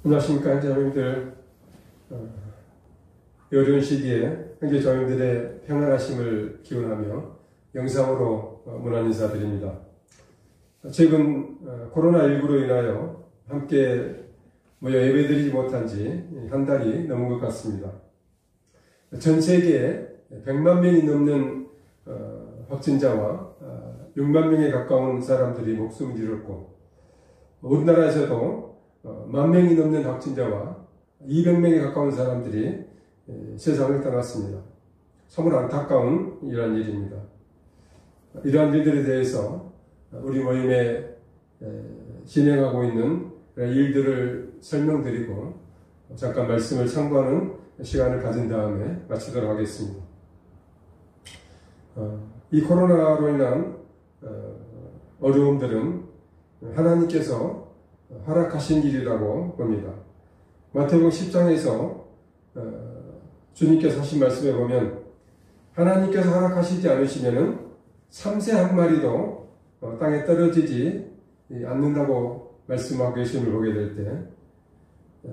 안녕하십니까, 자매님들. 어려운 시기에 형제 자매님들의 평안하심을 기원하며 영상으로 문안 인사드립니다. 최근 코로나19로 인하여 함께 모여 예배드리지 못한 지 한 달이 넘은 것 같습니다. 전 세계에 100만 명이 넘는 확진자와 6만 명에 가까운 사람들이 목숨을 잃었고, 우리나라에서도 1만 명이 넘는 확진자와 200명에 가까운 사람들이 세상을 떠났습니다. 정말 안타까운 이러한 일입니다. 이러한 일들에 대해서 우리 모임에 진행하고 있는 일들을 설명드리고 잠깐 말씀을 참고하는 시간을 가진 다음에 마치도록 하겠습니다. 이 코로나로 인한 어려움들은 하나님께서 허락하신 일이라고 봅니다. 마태복음 10장에서 주님께서 하신 말씀에 보면 하나님께서 허락하시지 않으시면 참새 한 마리도 땅에 떨어지지 않는다고 말씀하고 계심을 보게 될 때,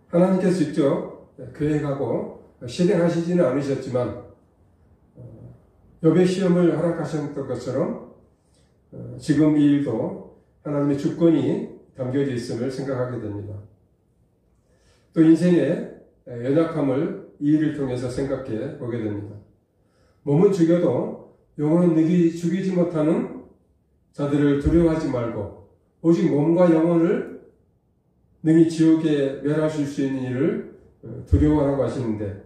하나님께서 직접 계획하고 실행하시지는 않으셨지만 욥의 시험을 허락하셨던 것처럼 지금 이 일도 하나님의 주권이 담겨져 있음을 생각하게 됩니다. 또 인생의 연약함을 이 일을 통해서 생각해 보게 됩니다. 몸은 죽여도 영혼은 죽이지 못하는 자들을 두려워하지 말고 오직 몸과 영혼을 능히 지옥에 멸하실 수 있는 일을 두려워하라고 하시는데,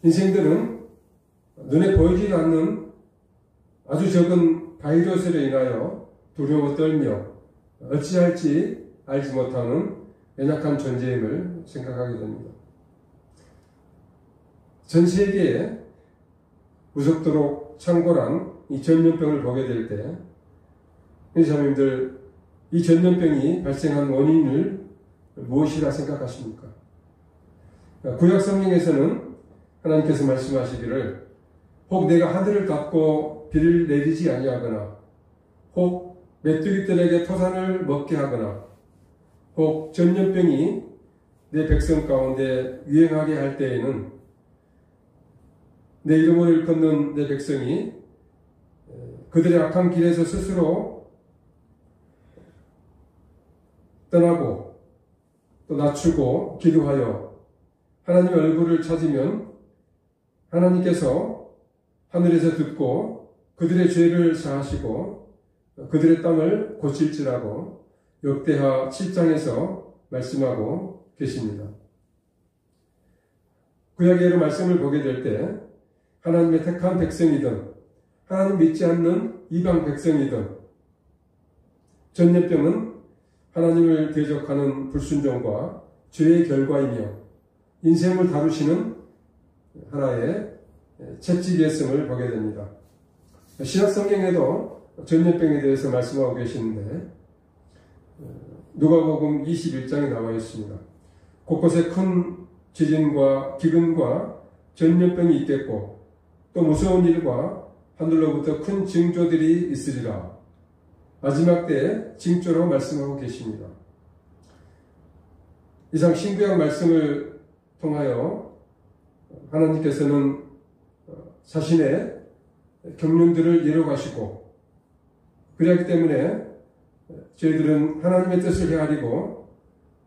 인생들은 눈에 보이지 않는 아주 적은 바이러스로 인하여 두려워 떨며 어찌할지 알지 못하는 연약한 존재임을 생각하게 됩니다. 전 세계에 무섭도록 창궐한 이 전염병을 보게 될 때, 자매님들, 이 전염병이 발생한 원인을 무엇이라 생각하십니까? 구약 성경에서는 하나님께서 말씀하시기를 혹 내가 하늘을 닫고 비를 내리지 아니하거나 혹 메뚜기들에게 토산을 먹게 하거나 혹 전염병이 내 백성 가운데 유행하게 할 때에는 내 이름을 일컫는 내 백성이 그들의 악한 길에서 스스로 떠나고 또 낮추고 기도하여 하나님의 얼굴을 찾으면 하나님께서 하늘에서 듣고 그들의 죄를 사하시고 그들의 땅을 고칠지라고 역대하 7장에서 말씀하고 계십니다. 구약의 말씀을 보게 될 때 하나님의 택한 백성이든 하나님 믿지 않는 이방 백성이든 전염병은 하나님을 대적하는 불순종과 죄의 결과이며 인생을 다루시는 하나의 채찍이었음을 보게 됩니다. 신약 성경에도 전염병에 대해서 말씀하고 계시는데 누가복음 21장에 나와 있습니다. 곳곳에 큰 지진과 기근과 전염병이 있겠고 또 무서운 일과 하늘로부터 큰 징조들이 있으리라. 마지막 때에 징조로 말씀하고 계십니다. 이상 신구약 말씀을 통하여 하나님께서는 자신의 경륜들을 이뤄가시고, 그렇기 때문에 저희들은 하나님의 뜻을 헤아리고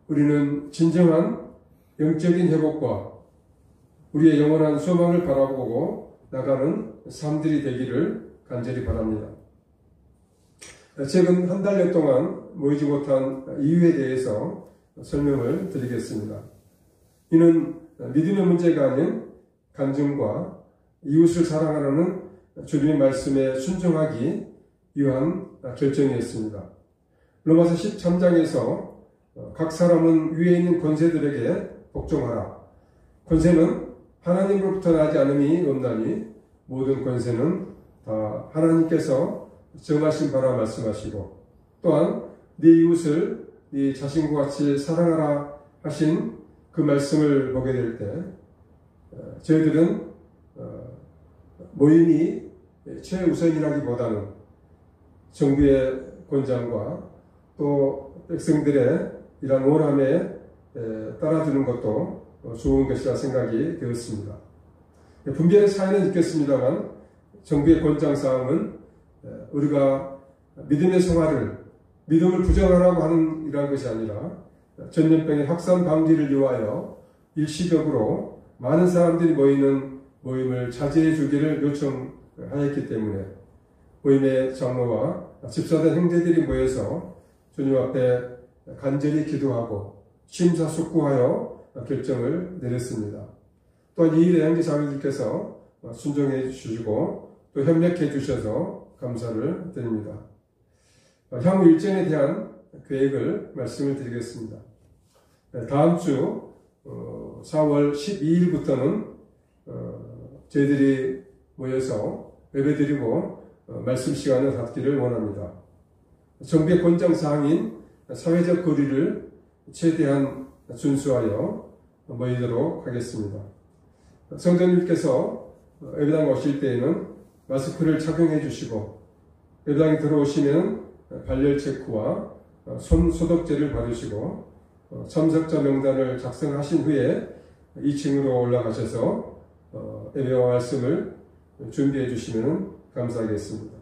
우리는 진정한 영적인 회복과 우리의 영원한 소망을 바라보고 나가는 삶들이 되기를 간절히 바랍니다. 최근 한 달여 동안 모이지 못한 이유에 대해서 설명을 드리겠습니다. 이는 믿음의 문제가 아닌 간증과 이웃을 사랑하라는 주님의 말씀에 순종하기 위한 결정이었습니다. 로마서 13장에서 각 사람은 위에 있는 권세들에게 복종하라. 권세는 하나님으로부터 나지 않음이 없나니 모든 권세는 다 하나님께서 정하신 바라 말씀하시고, 또한 네 이웃을 네 자신과 같이 사랑하라 하신 그 말씀을 보게 될 때 저희들은 모임이 최우선이라기보다는 정부의 권장과 또 백성들의 이러한 원함에 따라주는 것도 좋은 것이라 생각이 되었습니다. 분별의 차이는 있겠습니다만 정부의 권장사항은 우리가 믿음의 생활을 믿음을 부정하라고 하는 이러한 것이 아니라 전염병의 확산 방지를 위하여 일시적으로 많은 사람들이 모이는 모임을 자제해 주기를 요청하였기 때문에 모임의 장로와 집사된 형제들이 모여서 주님 앞에 간절히 기도하고 심사숙고하여 결정을 내렸습니다. 또한 이 일에 형제 자매들께서 순종해 주시고 또 협력해 주셔서 감사를 드립니다. 향후 일정에 대한 계획을 말씀을 드리겠습니다. 다음 주 4월 12일부터는 저희들이 모여서 예배드리고 말씀 시간을 갖기를 원합니다. 정부의 권장사항인 사회적 거리를 최대한 준수하여 모이도록 하겠습니다. 성도님께서 예배당 오실 때에는 마스크를 착용해 주시고 예배당에 들어오시면 발열 체크와 손 소독제를 받으시고 참석자 명단을 작성하신 후에 2층으로 올라가셔서 예배와 말씀을 준비해 주시면 감사하겠습니다.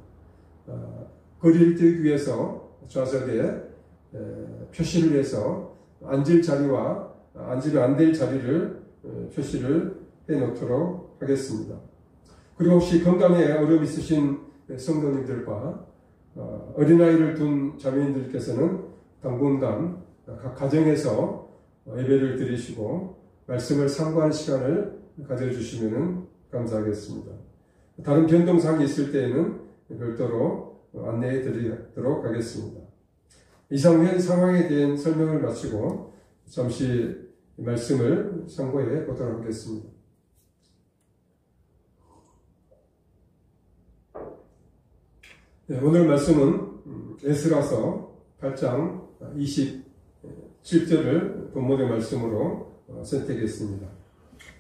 거리를 뜨기 위해서 좌석에 표시를 해서 앉을 자리와 앉으면 안 될 자리를 표시를 해 놓도록 하겠습니다. 그리고 혹시 건강에 어려움 있으신 성도님들과 어린아이를 둔 자매님들께서는 당분간 각 가정에서 예배를 드리시고 말씀을 상고하는 시간을 가져주시면 감사하겠습니다. 다른 변동사항이 있을 때에는 별도로 안내해 드리도록 하겠습니다. 이상 현 상황에 대한 설명을 마치고 잠시 말씀을 상고해 보도록 하겠습니다. 오늘 말씀은 에스라서 8장 27절을 본문의 말씀으로 선택했습니다.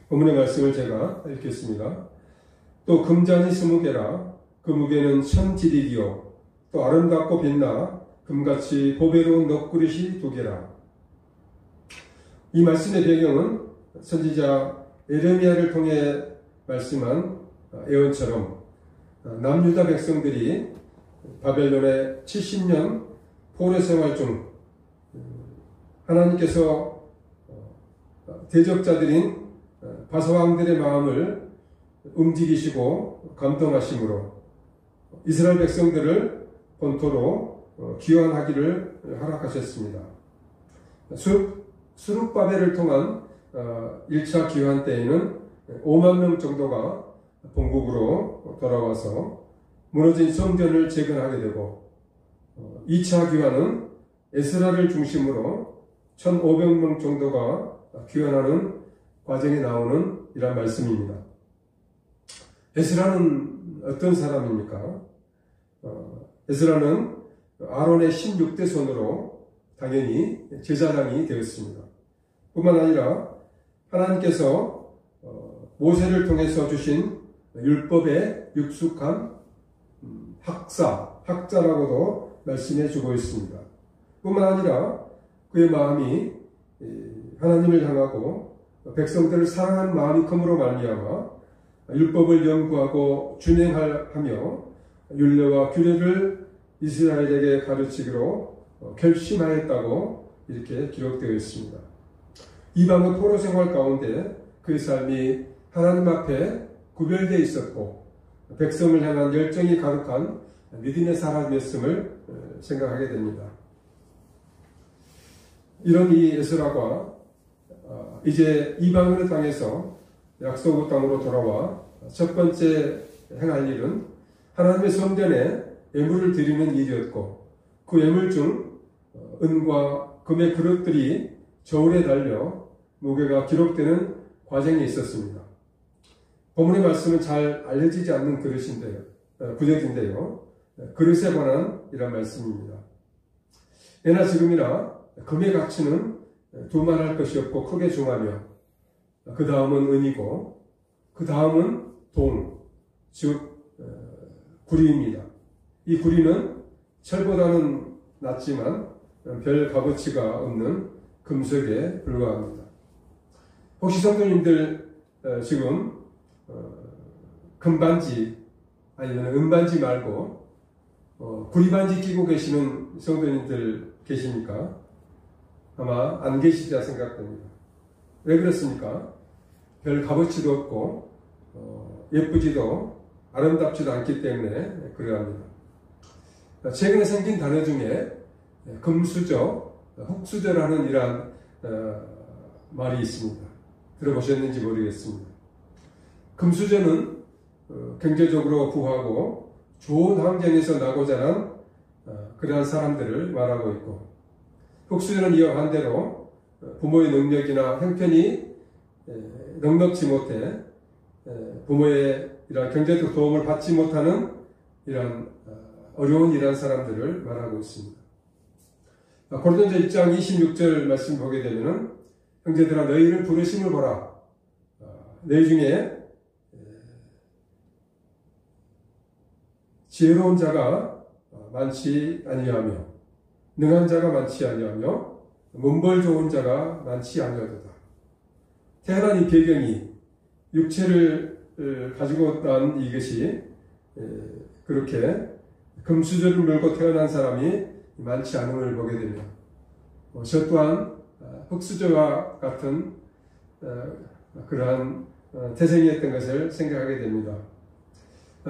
본문의 말씀을 제가 읽겠습니다. 또 금잔이 20개라 그 무게는 1000지릭이요 또 아름답고 빛나 금같이 보배로운 넉그릇이 2개라. 이 말씀의 배경은 선지자 에레미야를 통해 말씀한 예언처럼 남유다 백성들이 바벨론의 70년 포로 생활 중 하나님께서 대적자들인 바사왕들의 마음을 움직이시고 감동하심으로 이스라엘 백성들을 본토로 귀환하기를 허락하셨습니다. 스룹바벨을 통한 1차 귀환 때에는 5만 명 정도가 본국으로 돌아와서 무너진 성전을 재건하게 되고 2차 귀환은 에스라를 중심으로 1,500명 정도가 귀환하는 과정에 나오는 이런 말씀입니다. 에스라는 어떤 사람입니까? 에스라는 아론의 16대 손으로 당연히 제사장이 되었습니다. 뿐만 아니라 하나님께서 모세를 통해서 주신 율법에 익숙한 학자라고도 말씀해 주고 있습니다. 뿐만 아니라 그의 마음이 하나님을 향하고 백성들을 사랑하는 마음이 큼으로 말미암아 율법을 연구하고 준행하며 율례와 규례를 이스라엘에게 가르치기로 결심하였다고 이렇게 기록되어 있습니다. 이방의 포로 생활 가운데 그의 삶이 하나님 앞에 구별되어 있었고 백성을 향한 열정이 가득한 믿음의 사람이었음을 생각하게 됩니다. 이런 이 에스라가 이제 이방인의 땅에서 약속의 땅으로 돌아와 첫 번째 행할 일은 하나님의 성전에 예물을 드리는 일이었고 그 예물 중 은과 금의 그릇들이 저울에 달려 무게가 기록되는 과정이 있었습니다. 본문의 말씀은 잘 알려지지 않는 구절인데요. 그릇에 관한 이런 말씀입니다. 예나 지금이나 금의 가치는 두말할 것이 없고 크게 중하며 그 다음은 은이고 그 다음은 동, 즉 구리입니다. 이 구리는 철보다는 낮지만 별 값어치가 없는 금속에 불과합니다. 혹시 성도님들 지금 금반지 아니면 은반지 말고 구리반지 끼고 계시는 성도님들 계십니까? 아마 안 계시리라 생각됩니다. 왜 그렇습니까? 별 값어치도 없고 예쁘지도 아름답지도 않기 때문에 그러합니다. 최근에 생긴 단어 중에 금수저, 흙수저라는 이러한 말이 있습니다. 들어보셨는지 모르겠습니다. 금수저는 경제적으로 부하고 좋은 환경에서 나고 자란 그러한 사람들을 말하고 있고, 흙수저는 이와 반대로 부모의 능력이나 형편이 넉넉지 못해 부모의 이러한 경제적 도움을 받지 못하는 이러한 어려운 이러한 사람들을 말하고 있습니다. 고린도전서 1장 26절 말씀 보게 되면은 형제들아 너희를 부르심을 보라. 너희 중에 지혜로운 자가 많지 아니하며 능한 자가 많지 아니하며 문벌 좋은 자가 많지 아니하도다. 태어난 이 배경이 육체를 가지고 난 이것이 그렇게 금수저를 물고 태어난 사람이 많지 않음을 보게 되며 저 또한 흙수저와 같은 그러한 태생이었던 것을 생각하게 됩니다.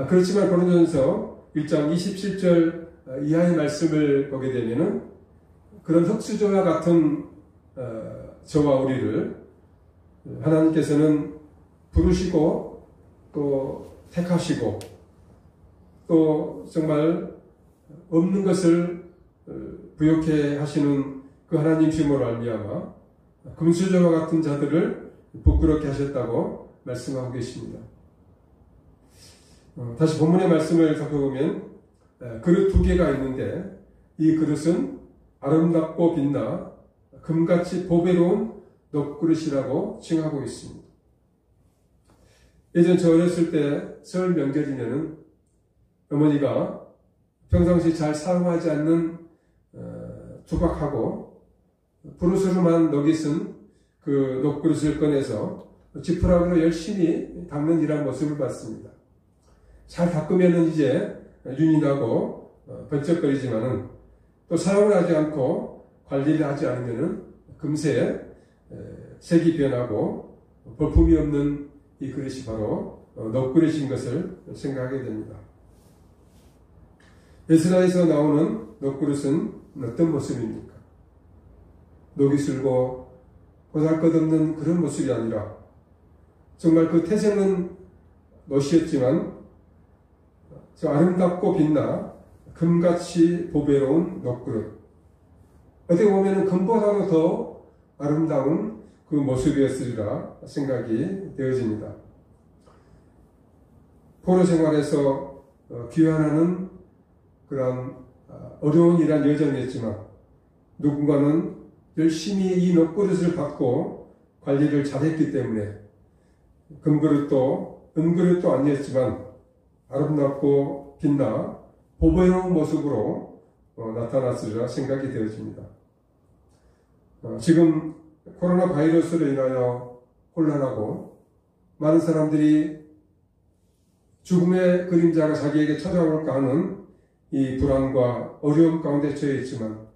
그렇지만 고린도전서 1장 27절 이하의 말씀을 보게 되면은 그런 흙수저와 같은 저와 우리를 하나님께서는 부르시고 또 택하시고 또 정말 없는 것을 부욕해 하시는 그 하나님심으로 알미암아 금수저와 같은 자들을 부끄럽게 하셨다고 말씀하고 계십니다. 다시 본문의 말씀을 살펴보면 그릇 두 개가 있는데 이 그릇은 아름답고 빛나 금같이 보배로운 놋그릇이라고 칭하고 있습니다. 예전 저 어렸을 때 설 명절이면은 어머니가 평상시 잘 사용하지 않는 조각하고 부르스름한 녹이 쓴 그 녹그릇을 꺼내서 지푸라기로 열심히 닦는 이런 모습을 봤습니다. 잘 닦으면 이제 윤이 나고 번쩍거리지만은 또 사용을 하지 않고 관리를 하지 않으면 금세 색이 변하고 볼품이 없는 이 그릇이 바로 녹그릇인 것을 생각하게 됩니다. 에스라에서 나오는 녹그릇은 어떤 모습입니까? 녹이 슬고 보잘것없는 그런 모습이 아니라 정말 그 태생은 놋이었지만 저 아름답고 빛나 금같이 보배로운 녹그릇, 어떻게 보면 금보다도 더 아름다운 그 모습이었으리라 생각이 되어집니다. 포로 생활에서 귀환하는 그런 어려운 일한 여정이었지만 누군가는 열심히 이 녹그릇을 받고 관리를 잘했기 때문에 금그릇도 은그릇도 아니었지만 아름답고 빛나 보배로운 모습으로 나타났으리라 생각이 되어집니다. 지금 코로나 바이러스로 인하여 혼란하고 많은 사람들이 죽음의 그림자가 자기에게 찾아올까 하는 이 불안과 어려움 가운데 처해 있지만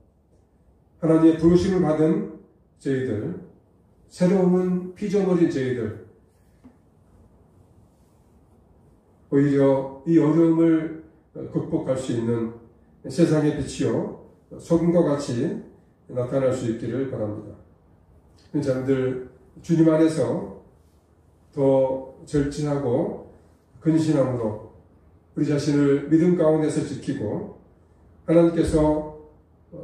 하나님의 부르심을 받은 저희들, 새로운 피조물인 저희들, 오히려 이 어려움을 극복할 수 있는 세상의 빛이요 소금과 같이 나타날 수 있기를 바랍니다. 여러분들 주님 안에서 더 절제하고 근신함으로 우리 자신을 믿음 가운데서 지키고 하나님께서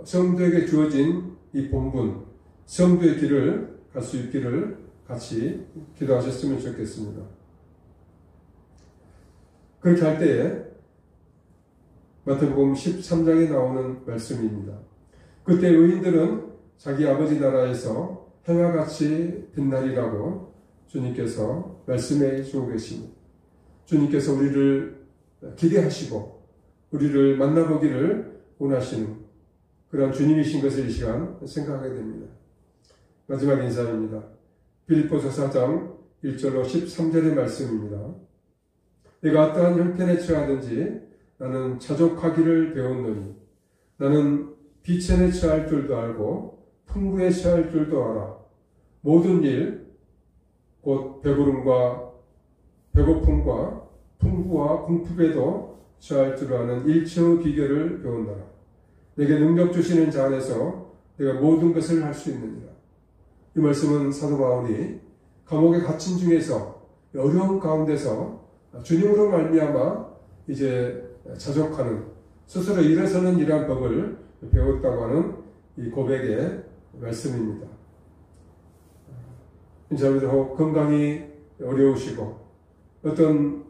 성도에게 주어진 이 본분, 성도의 길을 갈 수 있기를 같이 기도하셨으면 좋겠습니다. 그렇게 할 때에 마태복음 13장에 나오는 말씀입니다. 그때 의인들은 자기 아버지 나라에서 해와 같이 빛나리라고 주님께서 말씀해 주고 계십니다. 주님께서 우리를 기대하시고 우리를 만나보기를 원하시는 그런 주님이신 것을 이 시간 생각하게 됩니다. 마지막 인사입니다. 빌립보서 4장 1절로 13절의 말씀입니다. 내가 어떠한 형편에 처하든지 나는 자족하기를 배웠노니 나는 비천에 처할 줄도 알고 풍부에 처할 줄도 알아. 모든 일 곧 배부름과 배고픔과 풍부와 궁핍에도 처할 줄 아는 일체의 비결을 배운다라. 내게 능력 주시는 자 안에서 내가 모든 것을 할 수 있느니라. 이 말씀은 사도 바울이 감옥에 갇힌 중에서 어려운 가운데서 주님으로 말미암아 이제 자족하는 스스로 일어서는 이러한 법을 배웠다고 하는 이 고백의 말씀입니다. 인자분들 건강이 어려우시고 어떤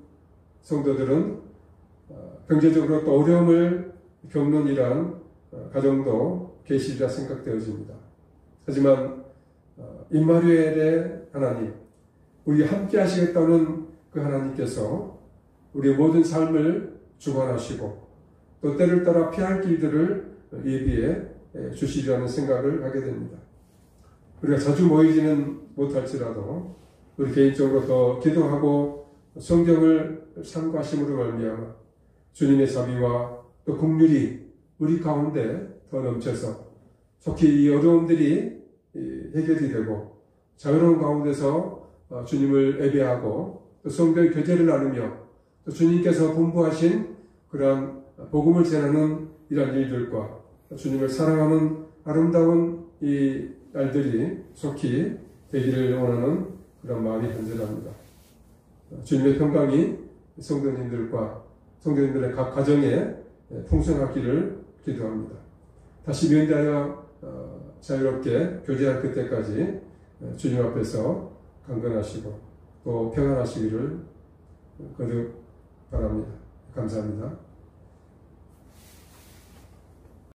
성도들은 경제적으로 또 어려움을 겪는 이러한 가정도 계시리라 생각되어집니다. 하지만 임마누엘의 하나님, 우리 함께 하시겠다는 그 하나님께서 우리의 모든 삶을 주관하시고 또 때를 따라 피할 길들을 예비해 주시리라는 생각을 하게 됩니다. 우리가 자주 모이지는 못할지라도 우리 개인적으로 더 기도하고 성경을 참고하심으로 말미암아 주님의 자비와 또 긍휼이 우리 가운데 더 넘쳐서 속히 이 어려움들이 해결이 되고 자유로운 가운데서 주님을 예배하고 또 성경 교제를 나누며 또 주님께서 분부하신 그러한 복음을 전하는 이러한 일들과 주님을 사랑하는 아름다운 이 날들이 속히 되기를 원하는 그런 마음이 간절합니다. 주님의 평강이 성도님들과 성도님들의 각 가정에 풍성하기를 기도합니다. 다시 면대하여 자유롭게 교제할 그때까지 주님 앞에서 강건하시고 또 평안하시기를 거듭 바랍니다. 감사합니다.